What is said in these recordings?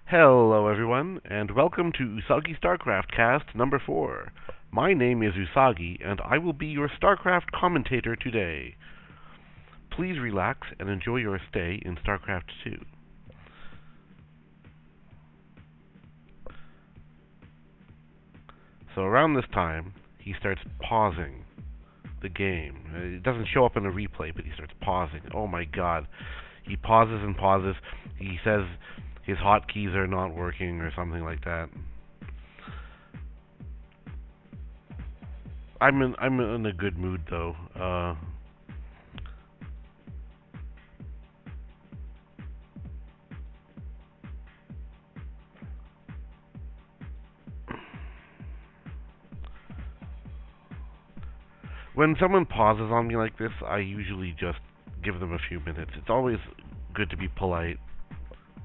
Hello everyone, and welcome to Usagistarcraft Cast number 4. My name is Usagi, and I will be your StarCraft commentator today. Please relax and enjoy your stay in StarCraft 2. So around this time, he starts pausing the game. It doesn't show up in a replay, but he starts pausing. Oh my god. He pauses and pauses. He says his hotkeys are not working or something like that. I'm in a good mood though. When someone pauses on me like this, I usually just give them a few minutes. It's always good to be polite,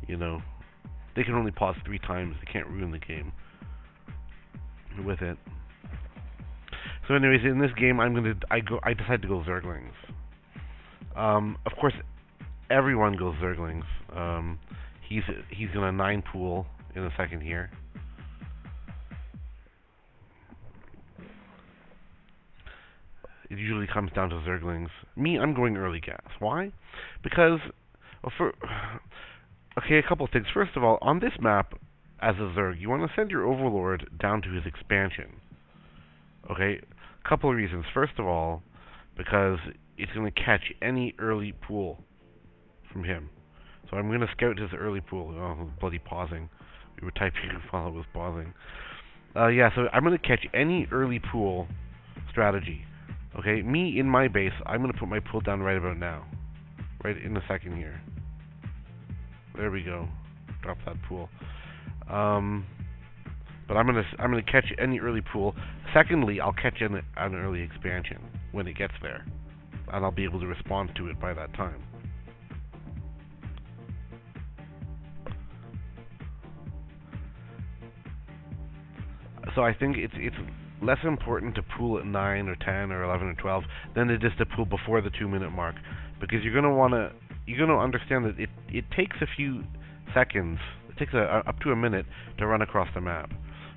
you know. They can only pause 3 times. They can't ruin the game with it. So anyways, in this game, I decide to go Zerglings. Of course, everyone goes Zerglings. He's in a 9 pool in a second here. It usually comes down to Zerglings. Me, I'm going early gas. Why? Because, okay, a couple of things. First of all, on this map, as a Zerg, you want to send your Overlord down to his expansion. Okay? A couple of reasons. First of all, because it's going to catch any early pool from him. So I'm going to scout his early pool. Oh, bloody pausing. We were typing while I was pausing. Yeah, so I'm going to catch any early pool strategy. Okay, me in my base, I'm going to put my pool down right about now. Right in a second here. There we go. Drop that pool. But I'm gonna catch any early pool. Secondly, I'll catch an early expansion when it gets there, and I'll be able to respond to it by that time. So I think it's less important to pool at 9 or 10 or 11 or 12 than it is to pool before the 2-minute mark, because you're gonna understand that it takes a few seconds. It takes up to a minute to run across the map.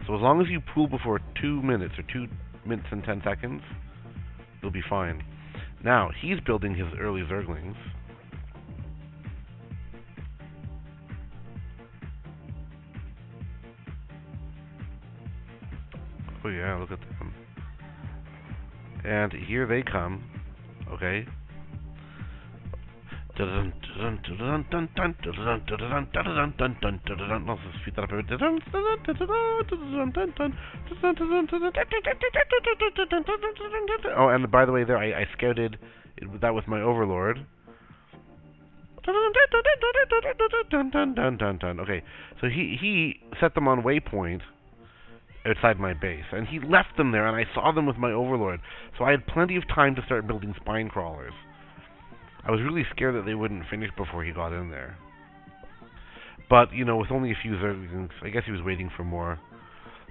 So as long as you pool before 2 minutes or 2 minutes and 10 seconds, you'll be fine. Now he's building his early Zerglings. Oh yeah, look at them. And here they come. Okay. Let's speed that up a bit. Oh, and by the way, there I scouted that with my Overlord. Okay, so he set them on waypoint outside my base, and he left them there, and I saw them with my Overlord, so I had plenty of time to start building spine crawlers. I was really scared that they wouldn't finish before he got in there. But, you know, with only a few Zerglings, I guess he was waiting for more.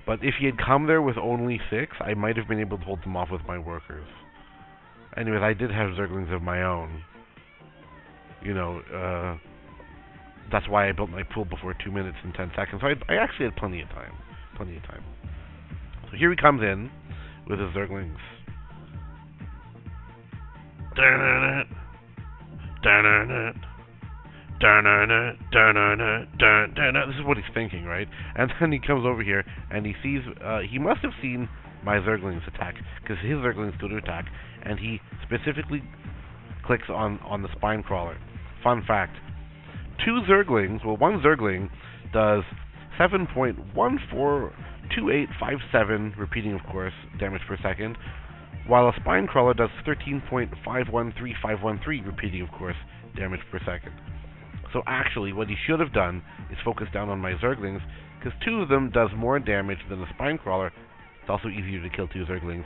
But if he had come there with only 6, I might have been able to hold them off with my workers. Anyways, I did have Zerglings of my own. You know, that's why I built my pool before 2 minutes and 10 seconds. So I actually had plenty of time. Plenty of time. So here he comes in with his Zerglings. This is what he's thinking, right? And then he comes over here and he sees, he must have seen my Zerglings attack, because his Zerglings go to attack, and he specifically clicks on the spine crawler. Fun fact, one Zergling does 7.142857, repeating of course, damage per second, while a spine crawler does 13.513513, repeating of course, damage per second. So actually, what he should have done is focus down on my Zerglings, because 2 of them does more damage than a spine crawler. It's also easier to kill 2 Zerglings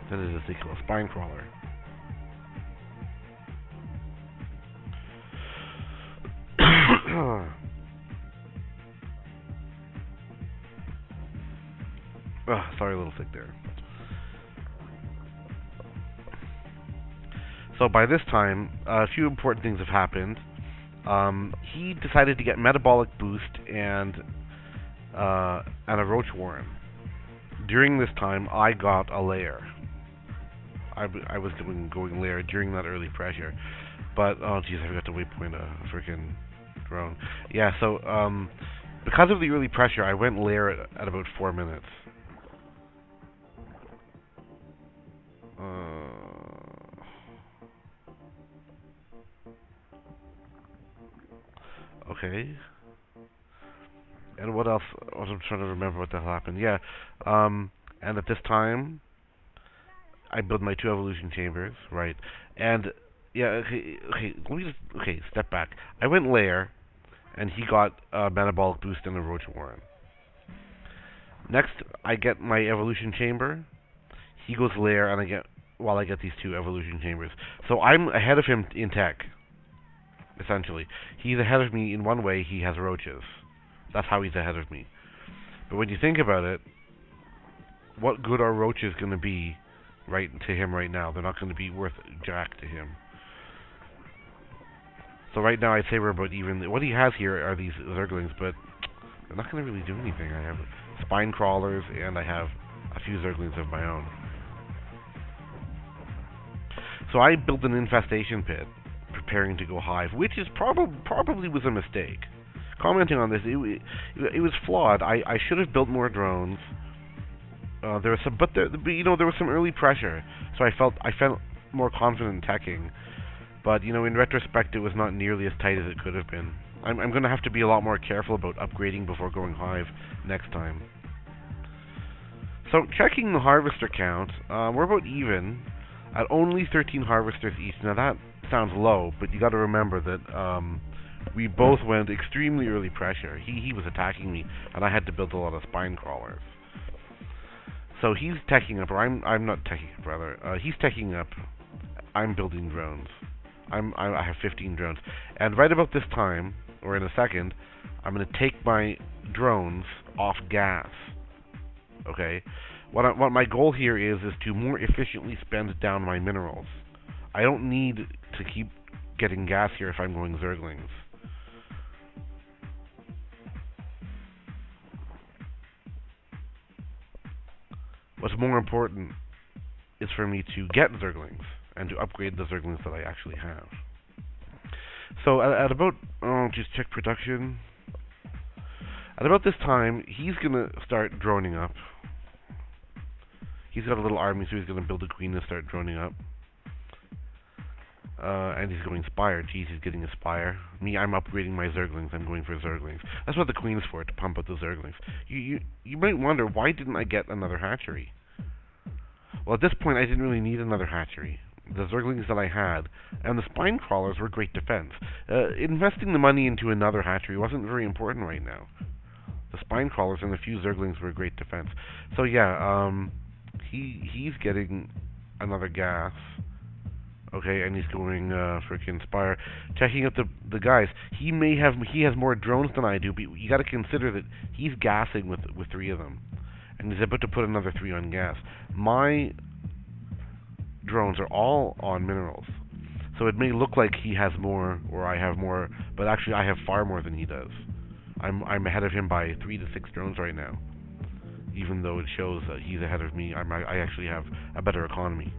than it is to kill a spine crawler. Sorry, a little sick there. So by this time, a few important things have happened. he decided to get metabolic boost and a roach warren. During this time, I got a lair. I was going lair during that early pressure, but oh jeez, I forgot to waypoint a freaking drone. Yeah, so because of the early pressure, I went lair at about 4 minutes. Okay. And what else? I'm trying to remember what the hell happened. Yeah. And at this time, I built my 2 evolution chambers, right? And yeah, let me just step back. I went lair, and he got a metabolic boost and a roach warren. Next, I get my evolution chamber. He goes lair, and I get these 2 evolution chambers. So I'm ahead of him in tech. Essentially, he's ahead of me in one way. He has roaches. That's how he's ahead of me. But when you think about it, what good are roaches going to be right to him right now? They're not going to be worth jack to him. So right now I'd say we're about even. What he has here are these zerglings, but they're not going to really do anything. I have spine crawlers and I have a few zerglings of my own. So I built an infestation pit, preparing to go hive, which is probably was a mistake. Commenting on this, it was flawed. I should have built more drones. There was some, but there was some early pressure, so I felt more confident in teching. But in retrospect, it was not nearly as tight as it could have been. I'm going to have to be a lot more careful about upgrading before going hive next time. So checking the harvester count, we're about even at only 13 harvesters each. Now that sounds low, but you got to remember that we both went extremely early pressure. He was attacking me, and I had to build a lot of spine crawlers. So he's teching up, or I'm not teching up, rather. He's teching up. I'm building drones. I have 15 drones, and right about this time, or in a second, I'm going to take my drones off gas. Okay. What my goal here is to more efficiently spend down my minerals. I don't need to keep getting gas here if I'm going zerglings. What's more important is for me to get zerglings and to upgrade the zerglings that I actually have. So at about, just check production. At about this time, he's gonna start droning up. He's got a little army, so he's gonna build a queen and start droning up. And he's going spire. Geez, he's getting a spire. Me, I'm upgrading my zerglings. I'm going for zerglings. That's what the queen's for, to pump out the zerglings. You might wonder, why didn't I get another hatchery? Well, at this point, I didn't really need another hatchery. The zerglings that I had, and the spine crawlers were great defense. Investing the money into another hatchery wasn't very important right now. The spine crawlers and a few zerglings were great defense. So yeah, he's getting another gas. Okay, and he's going freaking spire. Checking out the guys. He has more drones than I do, but you got to consider that he's gassing with 3 of them, and he's about to put another 3 on gas. My drones are all on minerals, so it may look like he has more or I have more, but actually I have far more than he does. I'm ahead of him by 3 to 6 drones right now, even though it shows that he's ahead of me. I actually have a better economy.